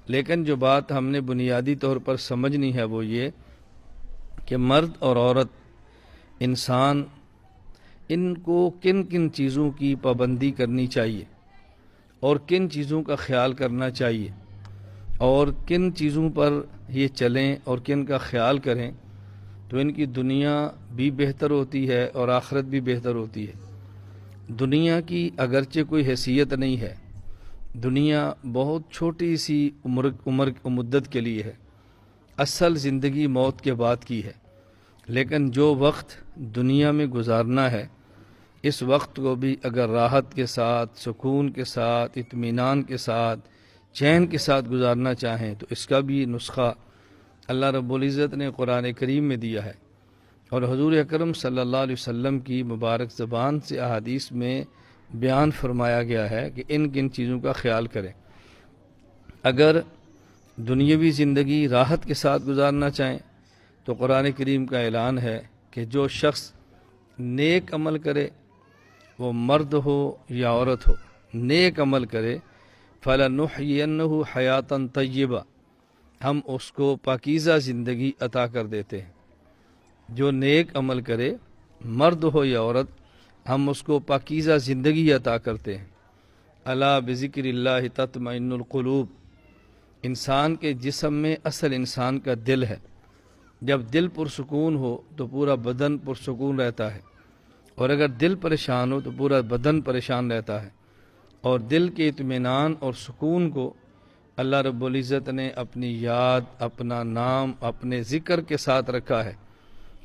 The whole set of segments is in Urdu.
لیکن جو بات ہم نے بنیادی طور پر سمجھنی ہے وہ یہ کہ مرد اور عورت انسان ان کو کن کن چیزوں کی پابندی کرنی چاہیے اور کن چیزوں کا خیال کرنا چاہیے اور کن چیزوں پر یہ چلیں اور کن کا خیال کریں تو ان کی دنیا بھی بہتر ہوتی ہے اور آخرت بھی بہتر ہوتی ہے۔ دنیا کی اگرچہ کوئی حیثیت نہیں ہے، دنیا بہت چھوٹی سی عمر مدت کے لیے ہے، اصل زندگی موت کے بعد کی ہے، لیکن جو وقت دنیا میں گزارنا ہے اس وقت کو بھی اگر راحت کے ساتھ، سکون کے ساتھ، اطمینان کے ساتھ، چین کے ساتھ گزارنا چاہیں تو اس کا بھی نسخہ اللہ رب العزت نے قرآن کریم میں دیا ہے، اور حضور اکرم صلی اللہ علیہ وسلم کی مبارک زبان سے احادیث میں بیان فرمایا گیا ہے کہ ان کن چیزوں کا خیال کریں۔ اگر دنیاوی زندگی راحت کے ساتھ گزارنا چاہیں تو قرآن کریم کا اعلان ہے کہ جو شخص نیک عمل کرے، وہ مرد ہو یا عورت ہو، نیک عمل کرے فَلَنُحْيِيَنَّهُ حَيَاتًا طَيِّبَةً، ہم اس کو پاکیزہ زندگی عطا کر دیتے ہیں۔ جو نیک عمل کرے، مرد ہو یا عورت، ہم اس کو پاکیزہ زندگی عطا کرتے ہیں۔ الا بذکر اللہ تطمئن القلوب، انسان کے جسم میں اصل انسان کا دل ہے، جب دل پرسکون ہو تو پورا بدن پرسکون رہتا ہے، اور اگر دل پریشان ہو تو پورا بدن پریشان رہتا ہے، اور دل کے اطمینان اور سکون کو اللہ رب العزت نے اپنی یاد، اپنا نام، اپنے ذکر کے ساتھ رکھا ہے۔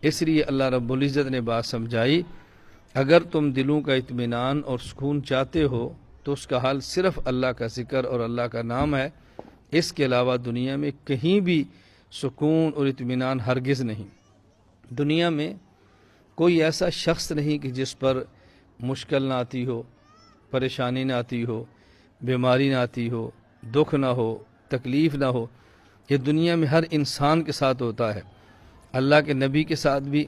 اس لیے اللہ رب العزت نے بات سمجھائی، اگر تم دلوں کا اطمینان اور سکون چاہتے ہو تو اس کا حل صرف اللہ کا ذکر اور اللہ کا نام ہے، اس کے علاوہ دنیا میں کہیں بھی سکون اور اطمینان ہرگز نہیں۔ دنیا میں کوئی ایسا شخص نہیں کہ جس پر مشکل نہ آتی ہو، پریشانی نہ آتی ہو، بیماری نہ آتی ہو، دکھ نہ ہو، تکلیف نہ ہو۔ یہ دنیا میں ہر انسان کے ساتھ ہوتا ہے، اللہ کے نبی کے ساتھ بھی،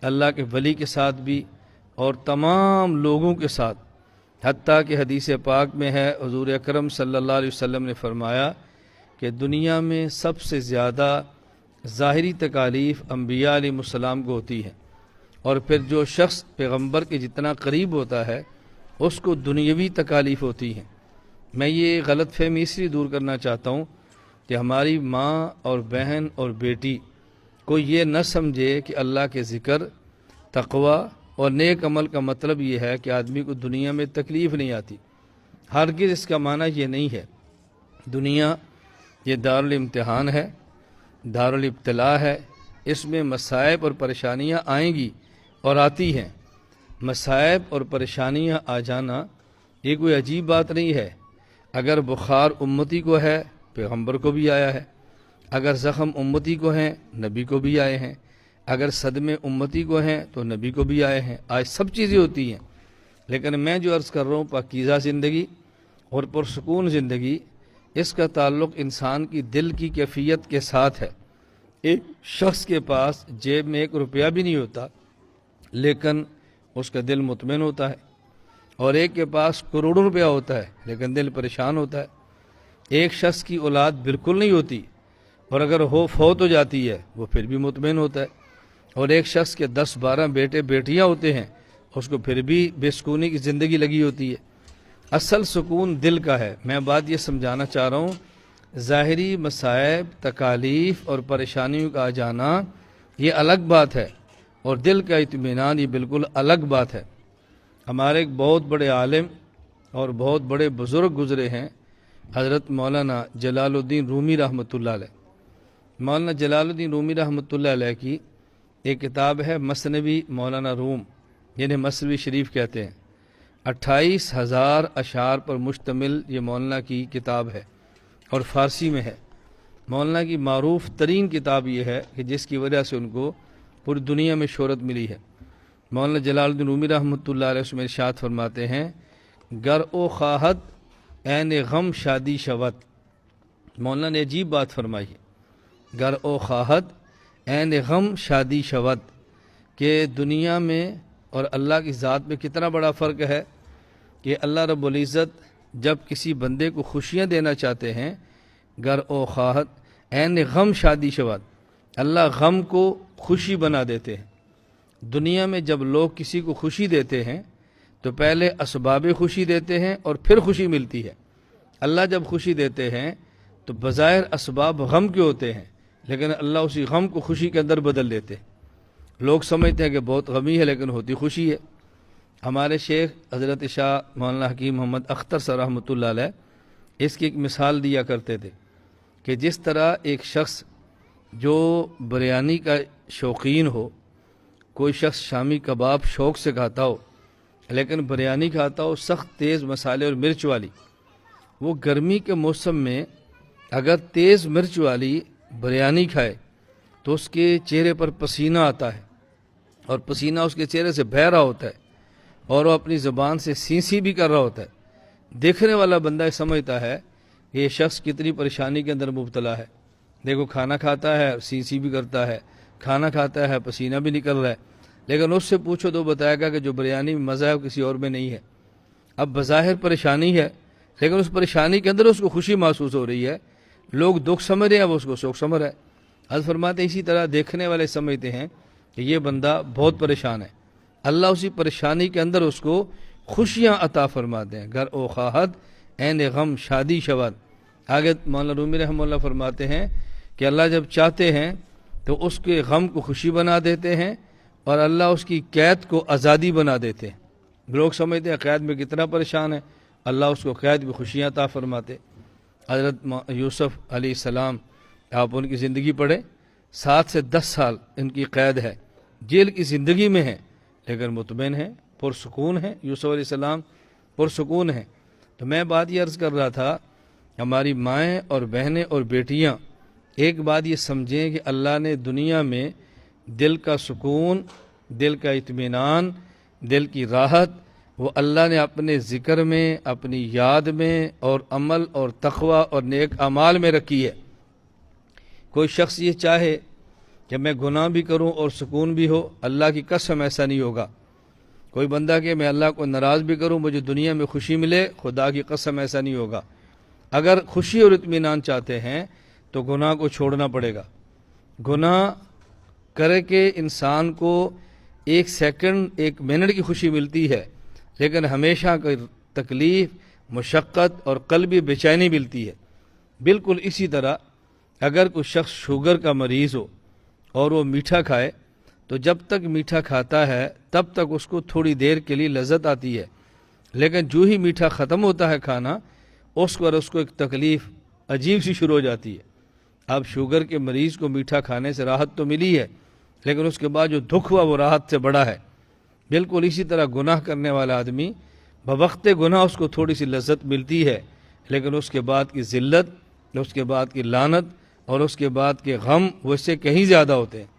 اللہ کے ولی کے ساتھ بھی، اور تمام لوگوں کے ساتھ۔ حتیٰ کہ حدیث پاک میں ہے، حضور اکرم صلی اللہ علیہ وسلم نے فرمایا کہ دنیا میں سب سے زیادہ ظاہری تکالیف انبیاء علیہ السلام کو ہوتی ہے، اور پھر جو شخص پیغمبر کے جتنا قریب ہوتا ہے اس کو دنیاوی تکالیف ہوتی ہیں۔ میں یہ غلط فہمی اس لیے دور کرنا چاہتا ہوں کہ ہماری ماں اور بہن اور بیٹی کوئی یہ نہ سمجھے کہ اللہ کے ذکر، تقوی اور نیک عمل کا مطلب یہ ہے کہ آدمی کو دنیا میں تکلیف نہیں آتی۔ ہرگز اس کا معنی یہ نہیں ہے۔ دنیا یہ دارالامتحان ہے، دارالابتلاء ہے، اس میں مصائب اور پریشانیاں آئیں گی اور آتی ہیں۔ مصائب اور پریشانیاں آ جانا یہ کوئی عجیب بات نہیں ہے۔ اگر بخار امتی کو ہے، پیغمبر کو بھی آیا ہے، اگر زخم امتی کو ہیں، نبی کو بھی آئے ہیں، اگر صدمے امتی کو ہیں تو نبی کو بھی آئے ہیں۔ آج سب چیزیں ہوتی ہیں، لیکن میں جو عرض کر رہا ہوں پاکیزہ زندگی اور پرسکون زندگی، اس کا تعلق انسان کی دل کی کیفیت کے ساتھ ہے۔ ایک شخص کے پاس جیب میں 1 روپیہ بھی نہیں ہوتا لیکن اس کا دل مطمئن ہوتا ہے، اور ایک کے پاس کروڑوں روپیہ ہوتا ہے لیکن دل پریشان ہوتا ہے۔ ایک شخص کی اولاد بالکل نہیں ہوتی اور اگر فوت ہو جاتی ہے وہ پھر بھی مطمئن ہوتا ہے، اور ایک شخص کے 10-12 بیٹے بیٹیاں ہوتے ہیں اس کو پھر بھی بے سکونی کی زندگی لگی ہوتی ہے۔ اصل سکون دل کا ہے۔ میں بات یہ سمجھانا چاہ رہا ہوں، ظاہری مصائب، تکالیف اور پریشانیوں کا آ جانا یہ الگ بات ہے، اور دل کا اطمینان یہ بالکل الگ بات ہے۔ ہمارے ایک بہت بڑے عالم اور بہت بڑے بزرگ گزرے ہیں، حضرت مولانا جلال الدین رومی رحمۃ اللہ علیہ۔ مولانا جلال الدین رومی رحمۃ اللہ علیہ کی ایک کتاب ہے مثنوی مولانا روم، جنہیں مثنوی شریف کہتے ہیں۔ 28,000 اشعار پر مشتمل یہ مولانا کی کتاب ہے اور فارسی میں ہے۔ مولانا کی معروف ترین کتاب یہ ہے کہ جس کی وجہ سے ان کو پوری دنیا میں شہرت ملی ہے۔ مولانا جلال الدین رومی رحمۃ اللہ علیہ اس میں ارشاد فرماتے ہیں، گر او خواہد عین غم شادی شود۔ مولانا نے عجیب بات فرمائی ہے، گر او خواہد عین غم شادی شود، کہ دنیا میں اور اللہ کی ذات میں کتنا بڑا فرق ہے کہ اللہ رب العزت جب کسی بندے کو خوشیاں دینا چاہتے ہیں گر او خواہت این غم شادی شود، اللہ غم کو خوشی بنا دیتے ہیں۔ دنیا میں جب لوگ کسی کو خوشی دیتے ہیں تو پہلے اسباب خوشی دیتے ہیں اور پھر خوشی ملتی ہے۔ اللہ جب خوشی دیتے ہیں تو بظاہر اسباب غم کے ہوتے ہیں، لیکن اللہ اسی غم کو خوشی کے اندر بدل دیتے ہیں۔ لوگ سمجھتے ہیں کہ بہت غمی ہے لیکن ہوتی خوشی ہے۔ ہمارے شیخ حضرت شاہ مولانا حکیم محمد اختر صاحب رحمۃ اللہ علیہ اس کی ایک مثال دیا کرتے تھے کہ جس طرح ایک شخص جو بریانی کا شوقین ہو، کوئی شخص شامی کباب شوق سے کھاتا ہو لیکن بریانی کھاتا ہو سخت تیز مسالے اور مرچ والی، وہ گرمی کے موسم میں اگر تیز مرچ والی بریانی کھائے تو اس کے چہرے پر پسینہ آتا ہے اور پسینہ اس کے چہرے سے بہہ رہا ہوتا ہے اور وہ اپنی زبان سے سینسی بھی کر رہا ہوتا ہے۔ دیکھنے والا بندہ سمجھتا ہے کہ یہ شخص کتنی پریشانی کے اندر مبتلا ہے، دیکھو کھانا کھاتا ہے سینسی بھی کرتا ہے، کھانا کھاتا ہے پسینہ بھی نکل رہا ہے، لیکن اس سے پوچھو تو بتائے گا کہ جو بریانی میں مزہ ہے وہ کسی اور میں نہیں ہے۔ اب بظاہر پریشانی ہے لیکن اس پریشانی کے اندر اس کو خوشی محسوس ہو رہی ہے، لوگ دکھ سمجھ رہے ہیں وہ اس کو سکھ سمجھ رہا ہے۔ حضرت فرماتے ہیں اسی طرح دیکھنے والے سمجھتے ہیں کہ یہ بندہ بہت پریشان ہے، اللہ اسی پریشانی کے اندر اس کو خوشیاں عطا فرماتے ہیں۔ گر او خواہد این غم شادی شود۔ آگے مولانا رومی رحمہ اللہ فرماتے ہیں کہ اللہ جب چاہتے ہیں تو اس کے غم کو خوشی بنا دیتے ہیں اور اللہ اس کی قید کو آزادی بنا دیتے ہیں۔ لوگ سمجھتے ہیں قید میں کتنا پریشان ہے، اللہ اس کو قید میں خوشیاں عطا فرماتے۔ حضرت یوسف علیہ السلام، آپ ان کی زندگی پڑھیں، 7 سے 10 سال ان کی قید ہے، جیل کی زندگی میں ہے لیکن مطمئن ہیں، پرسکون ہیں۔ یوسف علیہ السلام پرسکون ہیں۔ تو میں بات یہ عرض کر رہا تھا، ہماری مائیں اور بہنیں اور بیٹیاں ایک بات یہ سمجھیں کہ اللہ نے دنیا میں دل کا سکون، دل کا اطمینان، دل کی راحت وہ اللہ نے اپنے ذکر میں، اپنی یاد میں اور عمل اور تقوی اور نیک اعمال میں رکھی ہے۔ کوئی شخص یہ چاہے کہ میں گناہ بھی کروں اور سکون بھی ہو، اللہ کی قسم ایسا نہیں ہوگا۔ کوئی بندہ کہ میں اللہ کو ناراض بھی کروں مجھے دنیا میں خوشی ملے، خدا کی قسم ایسا نہیں ہوگا۔ اگر خوشی اور اطمینان چاہتے ہیں تو گناہ کو چھوڑنا پڑے گا۔ گناہ کرے کہ انسان کو 1 سیکنڈ 1 منٹ کی خوشی ملتی ہے لیکن ہمیشہ کوئی تکلیف، مشقت اور قلبی بے چینی ملتی ہے۔ بالکل اسی طرح اگر کوئی شخص شوگر کا مریض ہو اور وہ میٹھا کھائے تو جب تک میٹھا کھاتا ہے تب تک اس کو تھوڑی دیر کے لیے لذت آتی ہے، لیکن جو ہی میٹھا ختم ہوتا ہے کھانا اس پر اس کو ایک تکلیف عجیب سی شروع ہو جاتی ہے۔ اب شوگر کے مریض کو میٹھا کھانے سے راحت تو ملی ہے لیکن اس کے بعد جو دکھ ہوا وہ راحت سے بڑا ہے۔ بالکل اسی طرح گناہ کرنے والا آدمی بوقت گناہ اس کو تھوڑی سی لذت ملتی ہے لیکن اس کے بعد کی ذلت، اس کے بعد کی لعنت اور اس کے بعد کے غم وہ اس سے کہیں زیادہ ہوتے ہیں۔